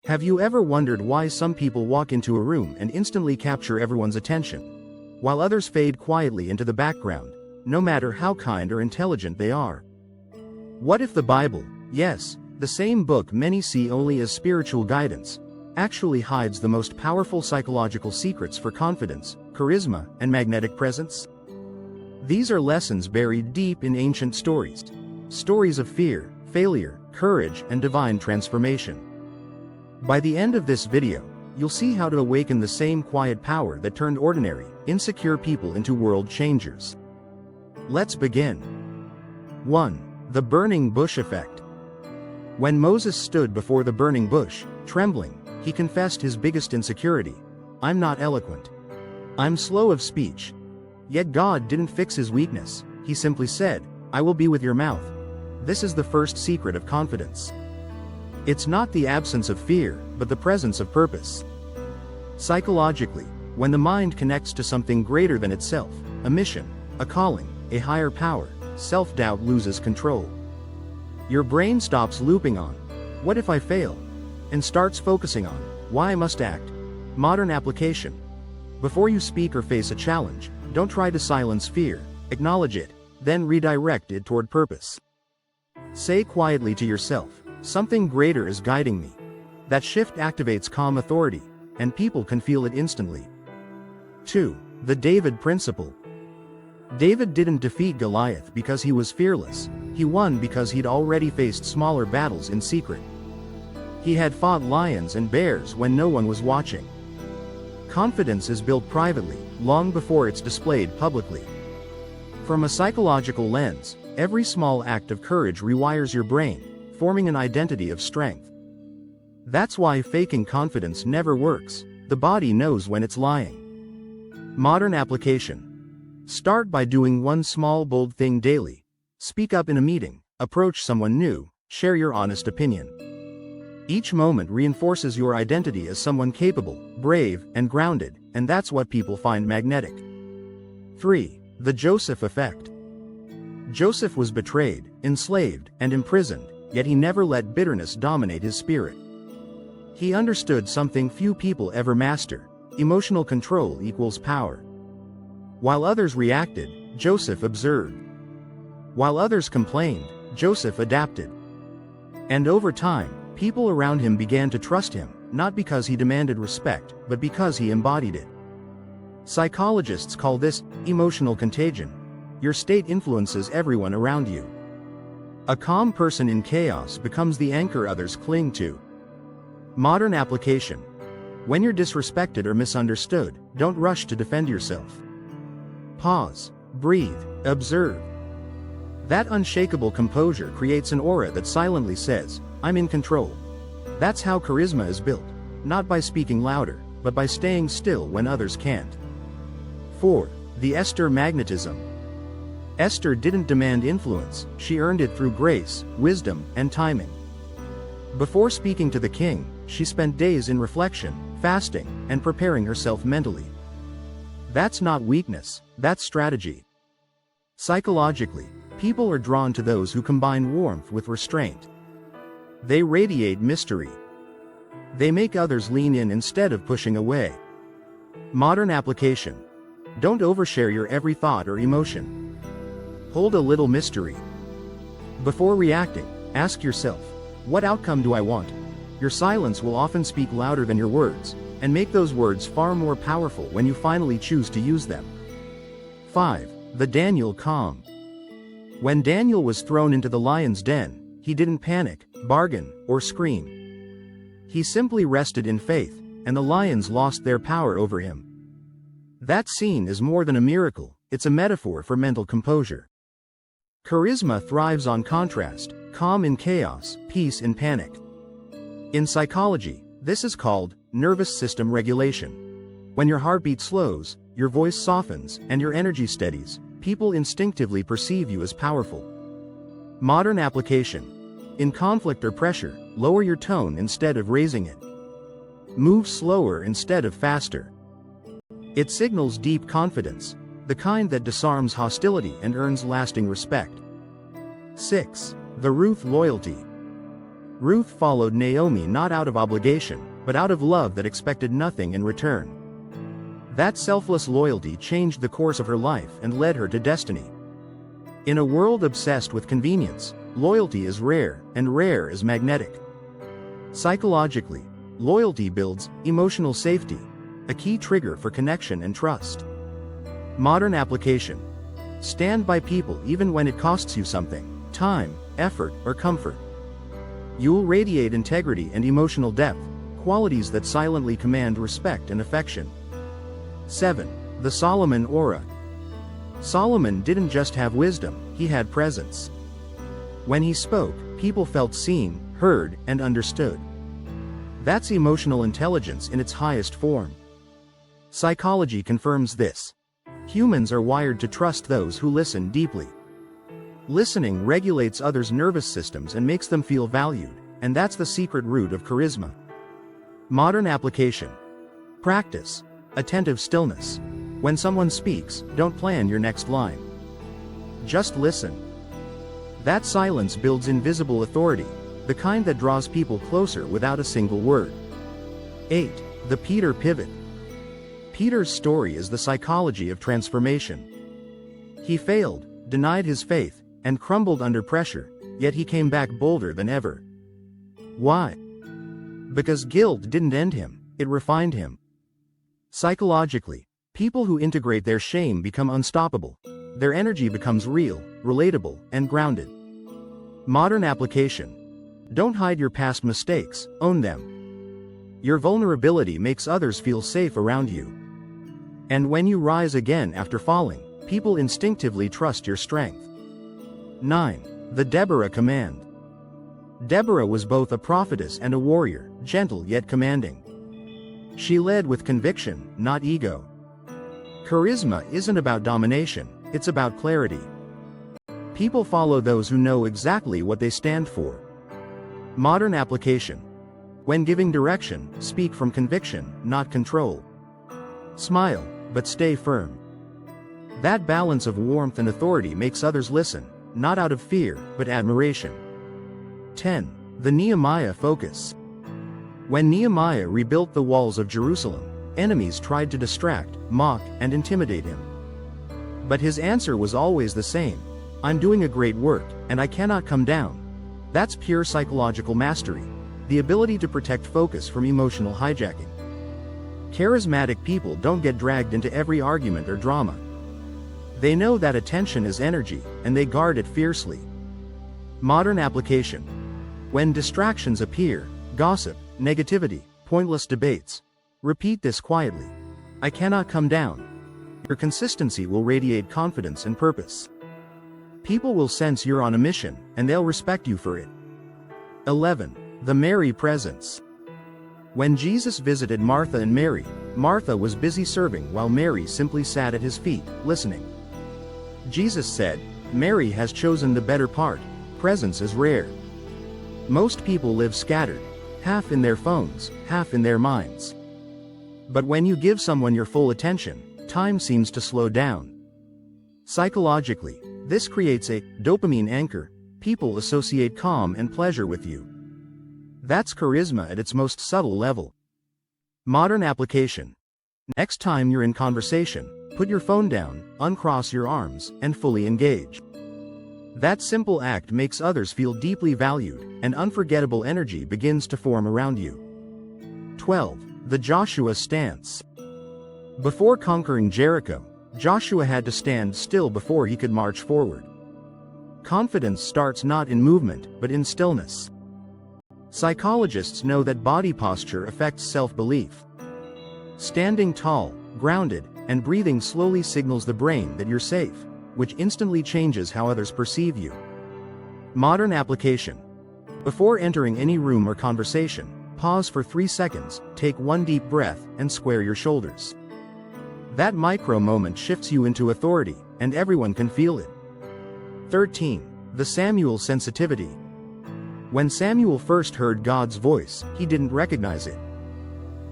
Have you ever wondered why some people walk into a room and instantly capture everyone's attention, while others fade quietly into the background, no matter how kind or intelligent they are? What if the Bible, yes, the same book many see only as spiritual guidance, actually hides the most powerful psychological secrets for confidence, charisma, and magnetic presence? These are lessons buried deep in ancient stories. Stories of fear, failure, courage, and divine transformation. By the end of this video, you'll see how to awaken the same quiet power that turned ordinary, insecure people into world changers. Let's begin. 1. The burning bush effect. When Moses stood before the burning bush, trembling, he confessed his biggest insecurity: "I'm not eloquent. I'm slow of speech." Yet God didn't fix his weakness. He simply said, "I will be with your mouth." This is the first secret of confidence. It's not the absence of fear, but the presence of purpose. Psychologically, when the mind connects to something greater than itself, a mission, a calling, a higher power, self-doubt loses control. Your brain stops looping on, "What if I fail?" and starts focusing on, "Why I must act." Modern application. Before you speak or face a challenge, don't try to silence fear, acknowledge it, then redirect it toward purpose. Say quietly to yourself, "Something greater is guiding me." That shift activates calm authority, and people can feel it instantly. 2. The David principle. David didn't defeat Goliath because he was fearless. He won because he'd already faced smaller battles in secret. He had fought lions and bears when no one was watching. Confidence is built privately, long before it's displayed publicly. From a psychological lens, every small act of courage rewires your brain, forming an identity of strength. That's why faking confidence never works. The body knows when it's lying. Modern application. Start by doing one small bold thing daily. Speak up in a meeting, approach someone new, share your honest opinion. Each moment reinforces your identity as someone capable, brave, and grounded, and that's what people find magnetic. 3. The Joseph effect. Joseph was betrayed, enslaved, and imprisoned, yet he never let bitterness dominate his spirit. He understood something few people ever master: emotional control equals power. While others reacted, Joseph observed. While others complained, Joseph adapted. And over time, people around him began to trust him, not because he demanded respect, but because he embodied it. Psychologists call this emotional contagion. Your state influences everyone around you. A calm person in chaos becomes the anchor others cling to. Modern application. When you're disrespected or misunderstood, don't rush to defend yourself. Pause, breathe, observe. That unshakable composure creates an aura that silently says, "I'm in control." That's how charisma is built, not by speaking louder, but by staying still when others can't. 4. The Esther magnetism. Esther didn't demand influence, she earned it through grace, wisdom, and timing. Before speaking to the king, she spent days in reflection, fasting, and preparing herself mentally. That's not weakness, that's strategy. Psychologically, people are drawn to those who combine warmth with restraint. They radiate mystery. They make others lean in instead of pushing away. Modern application. Don't overshare your every thought or emotion. Hold a little mystery. Before reacting, ask yourself, what outcome do I want? Your silence will often speak louder than your words, and make those words far more powerful when you finally choose to use them. 5. The Daniel calm. When Daniel was thrown into the lion's den, he didn't panic, bargain, or scream. He simply rested in faith, and the lions lost their power over him. That scene is more than a miracle, it's a metaphor for mental composure. Charisma thrives on contrast: calm in chaos, peace in panic. In psychology, this is called nervous system regulation. When your heartbeat slows, your voice softens, and your energy steadies, people instinctively perceive you as powerful. Modern application. In conflict or pressure, lower your tone instead of raising it. Move slower instead of faster. It signals deep confidence, the kind that disarms hostility and earns lasting respect. 6. The Ruth loyalty. Ruth followed Naomi not out of obligation, but out of love that expected nothing in return. That selfless loyalty changed the course of her life and led her to destiny. In a world obsessed with convenience, loyalty is rare, and rare is magnetic. Psychologically, loyalty builds emotional safety, a key trigger for connection and trust. Modern application. Stand by people even when it costs you something, time, effort, or comfort. You'll radiate integrity and emotional depth, qualities that silently command respect and affection. 7. The Solomon Aura. Solomon didn't just have wisdom, he had presence. When he spoke, people felt seen, heard, and understood. That's emotional intelligence in its highest form. Psychology confirms this. Humans are wired to trust those who listen deeply. Listening regulates others' nervous systems and makes them feel valued, and that's the secret root of charisma. Modern application. Practice attentive stillness. When someone speaks, don't plan your next line. Just listen. That silence builds invisible authority, the kind that draws people closer without a single word. 8. The Peter Pivot. Peter's story is the psychology of transformation. He failed, denied his faith, and crumbled under pressure, yet he came back bolder than ever. Why? Because guilt didn't end him, it refined him. Psychologically, people who integrate their shame become unstoppable. Their energy becomes real, relatable, and grounded. Modern application. Don't hide your past mistakes, own them. Your vulnerability makes others feel safe around you. And when you rise again after falling, people instinctively trust your strength. 9. The Deborah Command. Deborah was both a prophetess and a warrior, gentle yet commanding. She led with conviction, not ego. Charisma isn't about domination, it's about clarity. People follow those who know exactly what they stand for. Modern application. When giving direction, speak from conviction, not control. Smile, but stay firm. That balance of warmth and authority makes others listen, not out of fear, but admiration. 10. The Nehemiah Focus. When Nehemiah rebuilt the walls of Jerusalem, enemies tried to distract, mock, and intimidate him. But his answer was always the same: I'm doing a great work, and I cannot come down. That's pure psychological mastery, the ability to protect focus from emotional hijacking. Charismatic people don't get dragged into every argument or drama. They know that attention is energy, and they guard it fiercely. Modern application. When distractions appear, gossip, negativity, pointless debates, repeat this quietly: I cannot come down. Your consistency will radiate confidence and purpose. People will sense you're on a mission, and they'll respect you for it. 11. The Mary Presence. When Jesus visited Martha and Mary, Martha was busy serving while Mary simply sat at his feet, listening. Jesus said, Mary has chosen the better part. Presence is rare. Most people live scattered, half in their phones, half in their minds. But when you give someone your full attention, time seems to slow down. Psychologically, this creates a dopamine anchor. People associate calm and pleasure with you. That's charisma at its most subtle level. Modern application. Next time you're in conversation, put your phone down, uncross your arms, and fully engage. That simple act makes others feel deeply valued, and unforgettable energy begins to form around you. 12. The Joshua Stance. Before conquering Jericho, Joshua had to stand still before he could march forward. Confidence starts not in movement, but in stillness. Psychologists know that body posture affects self-belief. Standing tall, grounded, and breathing slowly signals the brain that you're safe, which instantly changes how others perceive you. Modern application. Before entering any room or conversation, pause for 3 seconds, take one deep breath, and square your shoulders. That micro moment shifts you into authority, and everyone can feel it. 13. The Samuel Sensitivity. When Samuel first heard God's voice, he didn't recognize it.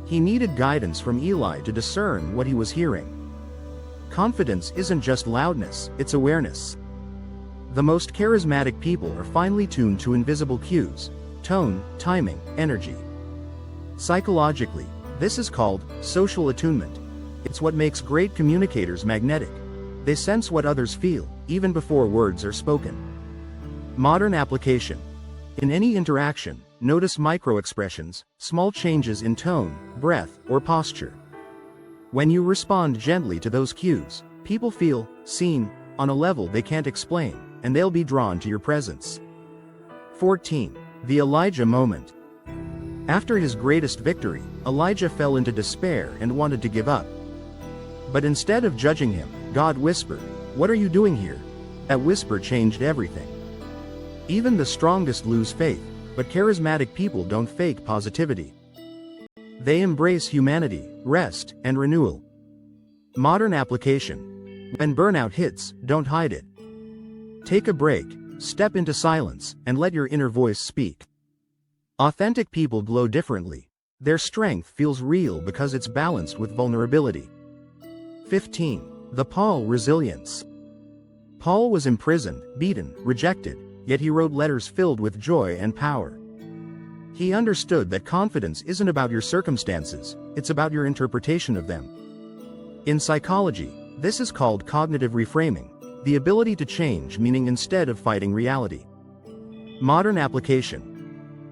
He needed guidance from Eli to discern what he was hearing. Confidence isn't just loudness, it's awareness. The most charismatic people are finely tuned to invisible cues, tone, timing, energy. Psychologically, this is called social attunement. It's what makes great communicators magnetic. They sense what others feel, even before words are spoken. Modern application. In any interaction, notice micro-expressions, small changes in tone, breath, or posture. When you respond gently to those cues, people feel seen on a level they can't explain, and they'll be drawn to your presence. 14. The Elijah moment. After his greatest victory, Elijah fell into despair and wanted to give up. But instead of judging him, God whispered, "What are you doing here?" That whisper changed everything. Even the strongest lose faith, but charismatic people don't fake positivity. They embrace humanity, rest, and renewal. Modern application. When burnout hits, don't hide it. Take a break, step into silence, and let your inner voice speak. Authentic people glow differently. Their strength feels real because it's balanced with vulnerability. 15. The Paul resilience. Paul was imprisoned, beaten, rejected, yet he wrote letters filled with joy and power. He understood that confidence isn't about your circumstances, it's about your interpretation of them. In psychology, this is called cognitive reframing, the ability to change meaning instead of fighting reality. Modern application.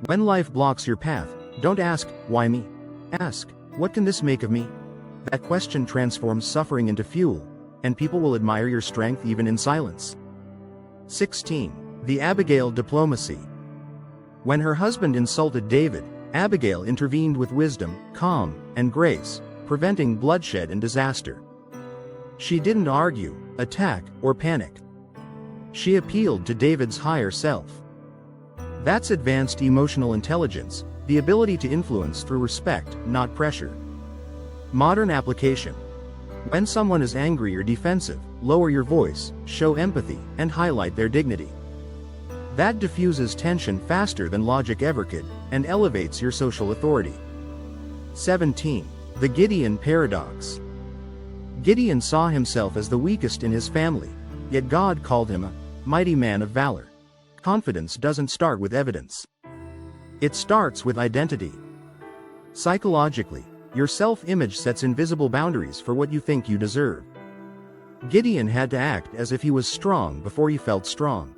When life blocks your path, don't ask, "Why me?" Ask, "What can this make of me?" That question transforms suffering into fuel, and people will admire your strength even in silence. 16. The Abigail diplomacy. When her husband insulted David, Abigail intervened with wisdom, calm, and grace, preventing bloodshed and disaster. She didn't argue, attack, or panic. She appealed to David's higher self. That's advanced emotional intelligence, the ability to influence through respect, not pressure. Modern application. When someone is angry or defensive, lower your voice, show empathy, and highlight their dignity. That diffuses tension faster than logic ever could, and elevates your social authority. 17. The Gideon paradox. Gideon saw himself as the weakest in his family, yet God called him a mighty man of valor. Confidence doesn't start with evidence. It starts with identity. Psychologically, your self-image sets invisible boundaries for what you think you deserve. Gideon had to act as if he was strong before he felt strong.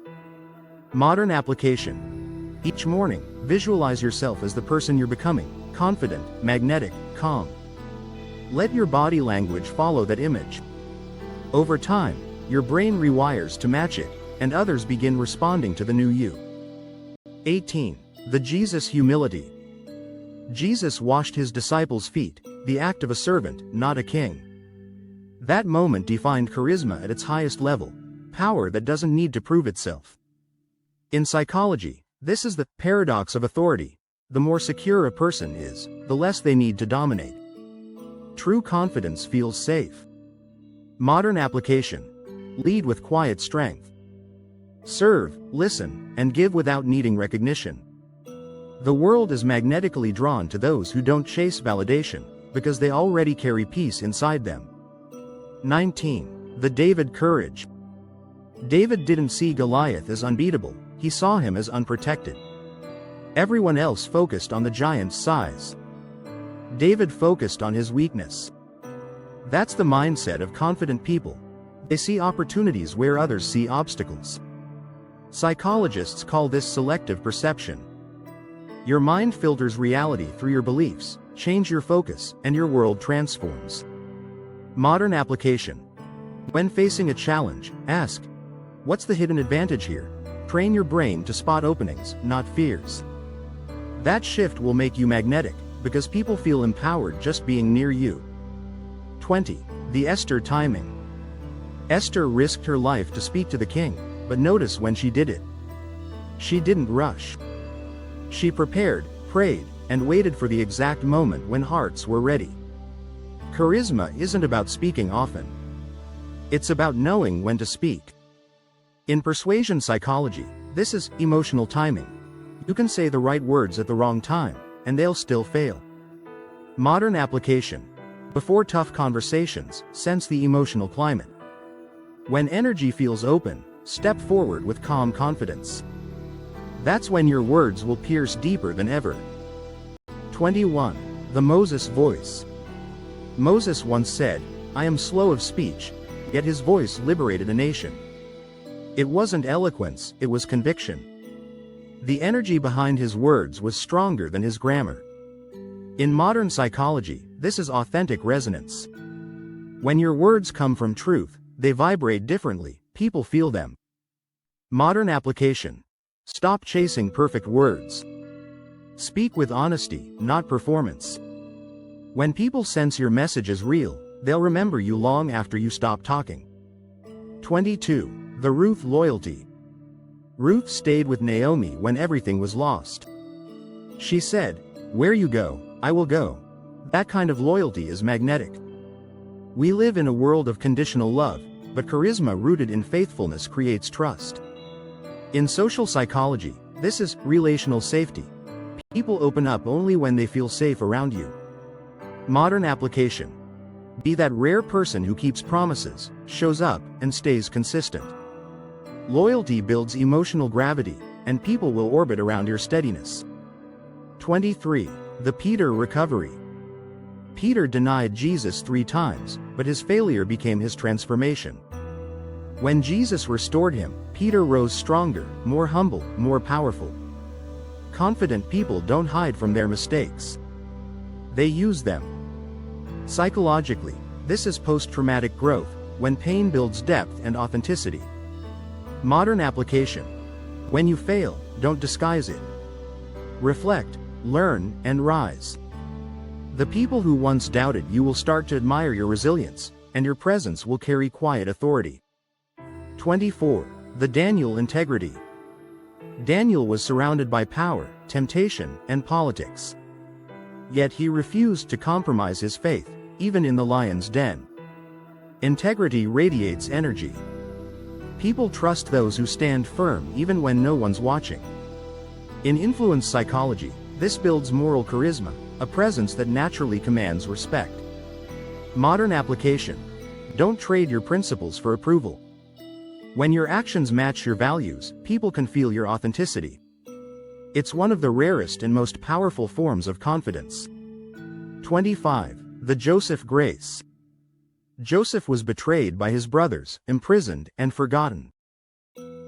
Modern application. Each morning, visualize yourself as the person you're becoming, confident, magnetic, calm. Let your body language follow that image. Over time, your brain rewires to match it, and others begin responding to the new you. 18. The Jesus humility. Jesus washed his disciples' feet, the act of a servant, not a king. That moment defined charisma at its highest level, power that doesn't need to prove itself. In psychology, this is the paradox of authority. The more secure a person is, the less they need to dominate. True confidence feels safe. Modern application. Lead with quiet strength. Serve, listen, and give without needing recognition. The world is magnetically drawn to those who don't chase validation, because they already carry peace inside them. 19. The David courage. David didn't see Goliath as unbeatable, he saw him as unprotected. Everyone else focused on the giant's size. David focused on his weakness. That's the mindset of confident people. They see opportunities where others see obstacles. Psychologists call this selective perception. Your mind filters reality through your beliefs, change your focus, and your world transforms. Modern application. When facing a challenge, ask, "What's the hidden advantage here?" Train your brain to spot openings, not fears. That shift will make you magnetic, because people feel empowered just being near you. 20. The Esther timing. Esther risked her life to speak to the king, but notice when she did it. She didn't rush. She prepared, prayed, and waited for the exact moment when hearts were ready. Charisma isn't about speaking often. It's about knowing when to speak. In persuasion psychology, this is emotional timing. You can say the right words at the wrong time, and they'll still fail. Modern application. Before tough conversations, sense the emotional climate. When energy feels open, step forward with calm confidence. That's when your words will pierce deeper than ever. 21. The Moses voice. Moses once said, "I am slow of speech," yet his voice liberated a nation. It wasn't eloquence, it was conviction. The energy behind his words was stronger than his grammar. In modern psychology, this is authentic resonance. When your words come from truth, they vibrate differently, people feel them. Modern application. Stop chasing perfect words. Speak with honesty, not performance. When people sense your message is real, they'll remember you long after you stop talking. 22. The Ruth loyalty. Ruth stayed with Naomi when everything was lost. She said, "Where you go, I will go." That kind of loyalty is magnetic. We live in a world of conditional love, but charisma rooted in faithfulness creates trust. In social psychology, this is relational safety. People open up only when they feel safe around you. Modern application. Be that rare person who keeps promises, shows up, and stays consistent. Loyalty builds emotional gravity, and people will orbit around your steadiness. 23. The Peter recovery. Peter denied Jesus 3 times, but his failure became his transformation. When Jesus restored him, Peter rose stronger, more humble, more powerful. Confident people don't hide from their mistakes. They use them. Psychologically, this is post-traumatic growth, when pain builds depth and authenticity. Modern application. When you fail, don't disguise it. Reflect, learn, and rise. The people who once doubted you will start to admire your resilience, and your presence will carry quiet authority. 24. The Daniel integrity. Daniel was surrounded by power, temptation, and politics. Yet he refused to compromise his faith, even in the lion's den. Integrity radiates energy. People trust those who stand firm even when no one's watching. In influence psychology, this builds moral charisma, a presence that naturally commands respect. Modern application. Don't trade your principles for approval. When your actions match your values, people can feel your authenticity. It's one of the rarest and most powerful forms of confidence. 25. The Joseph grace. Joseph was betrayed by his brothers, imprisoned, and forgotten.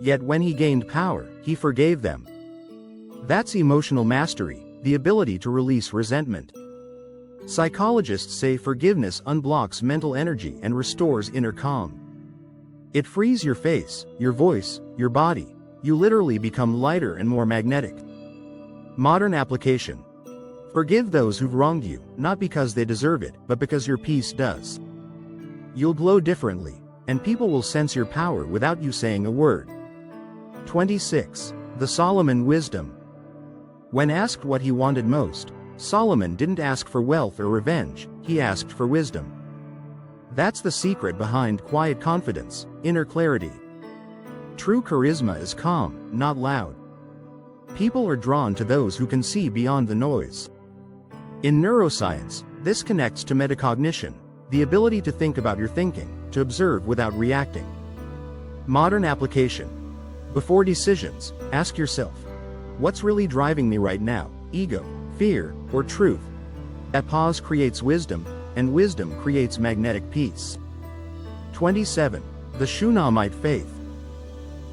Yet when he gained power, he forgave them. That's emotional mastery, the ability to release resentment. Psychologists say forgiveness unblocks mental energy and restores inner calm. It frees your face, your voice, your body. You literally become lighter and more magnetic. Modern application. Forgive those who've wronged you, not because they deserve it, but because your peace does. You'll glow differently, and people will sense your power without you saying a word. 26. The Solomon wisdom. When asked what he wanted most, Solomon didn't ask for wealth or revenge, he asked for wisdom. That's the secret behind quiet confidence, inner clarity. True charisma is calm, not loud. People are drawn to those who can see beyond the noise. In neuroscience, this connects to metacognition, the ability to think about your thinking, to observe without reacting. Modern application. Before decisions, ask yourself, what's really driving me right now? Ego, fear, or truth? That pause creates wisdom, and wisdom creates magnetic peace. 27. The Shunammite faith.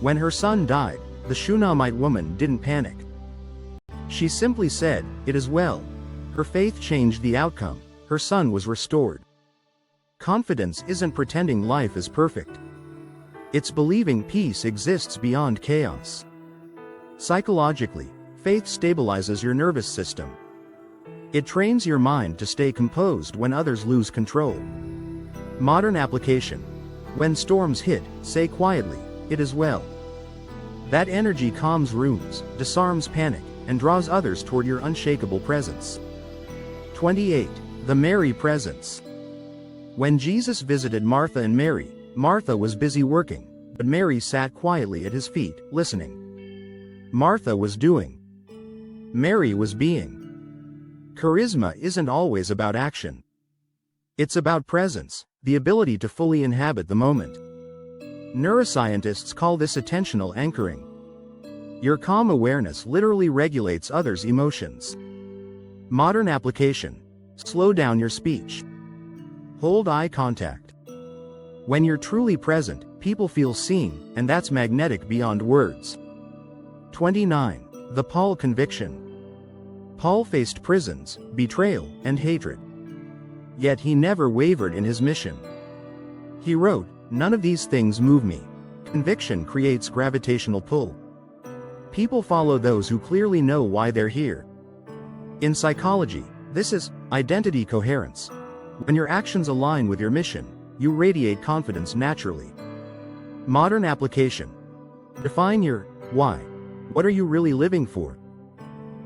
When her son died, the Shunammite woman didn't panic. She simply said, "It is well." Her faith changed the outcome. Her son was restored. Confidence isn't pretending life is perfect. It's believing peace exists beyond chaos. Psychologically, faith stabilizes your nervous system. It trains your mind to stay composed when others lose control. Modern application. When storms hit, say quietly, "It is well." That energy calms rooms, disarms panic, and draws others toward your unshakable presence. 28. The Mary presence. When Jesus visited Martha and Mary, Martha was busy working, but Mary sat quietly at his feet, listening. Martha was doing. Mary was being. Charisma isn't always about action. It's about presence, the ability to fully inhabit the moment. Neuroscientists call this attentional anchoring. Your calm awareness literally regulates others' emotions. Modern application. Slow down your speech. Hold eye contact. When you're truly present, people feel seen, and that's magnetic beyond words. 29. The Paul conviction. Paul faced prisons, betrayal, and hatred. Yet he never wavered in his mission. He wrote, "None of these things move me." Conviction creates gravitational pull. People follow those who clearly know why they're here. In psychology, this is identity coherence. When your actions align with your mission, you radiate confidence naturally. Modern application. Define your why. What are you really living for?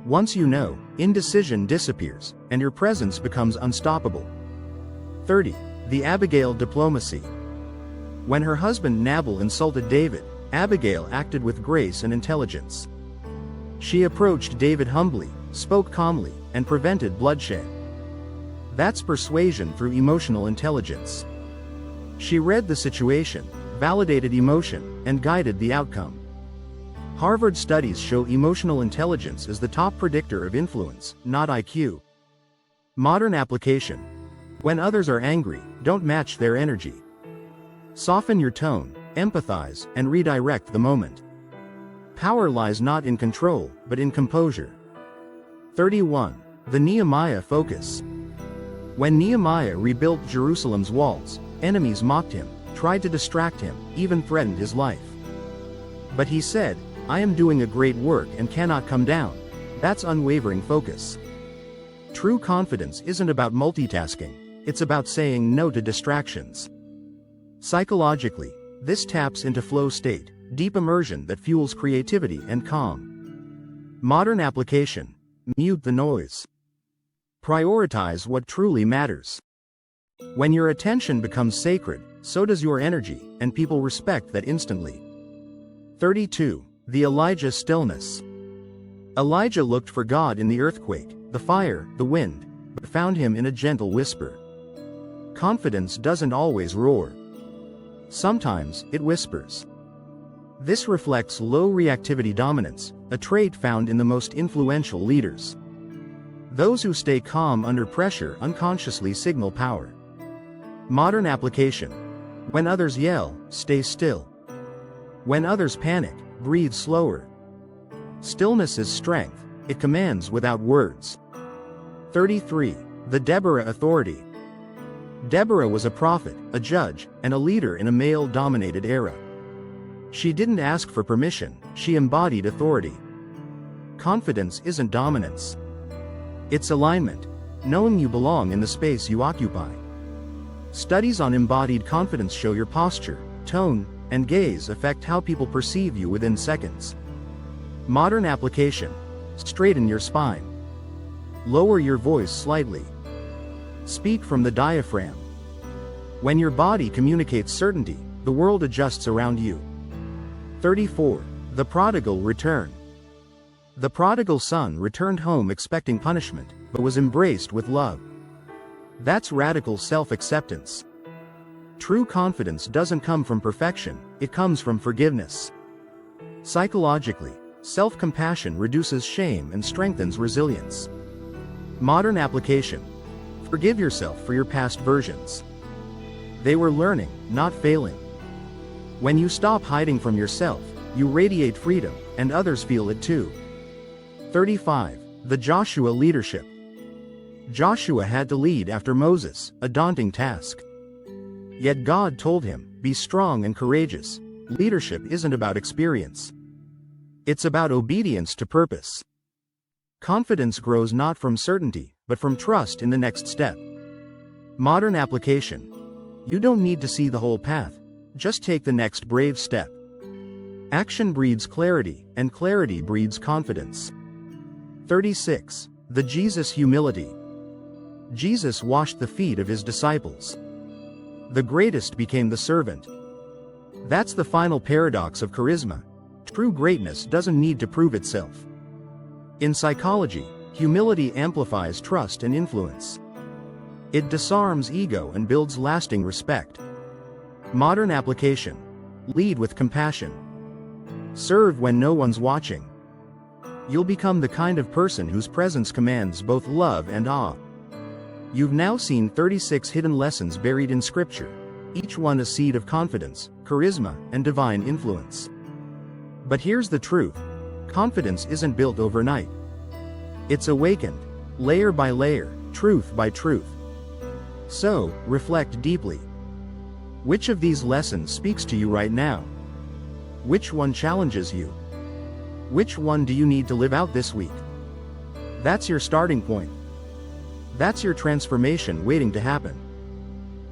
Once you know, indecision disappears, and your presence becomes unstoppable. 30. The Abigail diplomacy. When her husband Nabal insulted David, Abigail acted with grace and intelligence. She approached David humbly, spoke calmly, and prevented bloodshed. That's persuasion through emotional intelligence. She read the situation, validated emotion, and guided the outcome. Harvard studies show emotional intelligence is the top predictor of influence, not IQ. Modern application. When others are angry, don't match their energy. Soften your tone, empathize, and redirect the moment. Power lies not in control, but in composure. 31. The Nehemiah focus. When Nehemiah rebuilt Jerusalem's walls, enemies mocked him, tried to distract him, even threatened his life. But he said, "I am doing a great work and cannot come down." That's unwavering focus. True confidence isn't about multitasking, it's about saying no to distractions. Psychologically, this taps into flow state, deep immersion that fuels creativity and calm. Modern application. Mute the noise. Prioritize what truly matters. When your attention becomes sacred, so does your energy, and people respect that instantly. 32. The Elijah stillness. Elijah looked for God in the earthquake, the fire, the wind, but found him in a gentle whisper. Confidence doesn't always roar. Sometimes, it whispers. This reflects low reactivity dominance, a trait found in the most influential leaders. Those who stay calm under pressure unconsciously signal power. Modern application. When others yell, stay still. When others panic, breathe slower. Stillness is strength, it commands without words. 33. The Deborah authority. Deborah was a prophet, a judge, and a leader in a male-dominated era. She didn't ask for permission, she embodied authority. Confidence isn't dominance. It's alignment, knowing you belong in the space you occupy. Studies on embodied confidence show your posture, tone, and gaze affect how people perceive you within seconds. Modern application. Straighten your spine. Lower your voice slightly. Speak from the diaphragm. When your body communicates certainty, the world adjusts around you. 34. The prodigal return. The prodigal son returned home expecting punishment, but was embraced with love. That's radical self-acceptance. True confidence doesn't come from perfection, it comes from forgiveness. Psychologically, self-compassion reduces shame and strengthens resilience. Modern application. Forgive yourself for your past versions. They were learning, not failing. When you stop hiding from yourself, you radiate freedom, and others feel it too. 35. The Joshua leadership. Joshua had to lead after Moses, a daunting task. Yet God told him, "Be strong and courageous." Leadership isn't about experience. It's about obedience to purpose. Confidence grows not from certainty, but from trust in the next step. Modern application. You don't need to see the whole path. Just take the next brave step. Action breeds clarity, and clarity breeds confidence. 36. The Jesus humility. Jesus washed the feet of his disciples. The greatest became the servant. That's the final paradox of charisma. True greatness doesn't need to prove itself. In psychology, humility amplifies trust and influence. It disarms ego and builds lasting respect. Modern application. Lead with compassion. Serve when no one's watching. You'll become the kind of person whose presence commands both love and awe. You've now seen 36 hidden lessons buried in Scripture, each one a seed of confidence, charisma, and divine influence. But here's the truth: confidence isn't built overnight. It's awakened, layer by layer, truth by truth. So, reflect deeply. Which of these lessons speaks to you right now? Which one challenges you? Which one do you need to live out this week? That's your starting point. That's your transformation waiting to happen.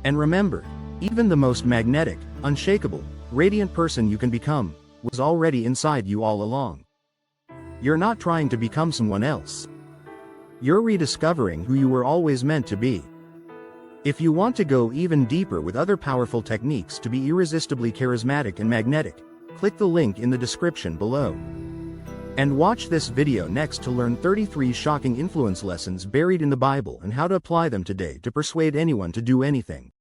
And remember, even the most magnetic, unshakable, radiant person you can become was already inside you all along. You're not trying to become someone else. You're rediscovering who you were always meant to be. If you want to go even deeper with other powerful techniques to be irresistibly charismatic and magnetic, click the link in the description below. And watch this video next to learn 33 shocking influence lessons buried in the Bible and how to apply them today to persuade anyone to do anything.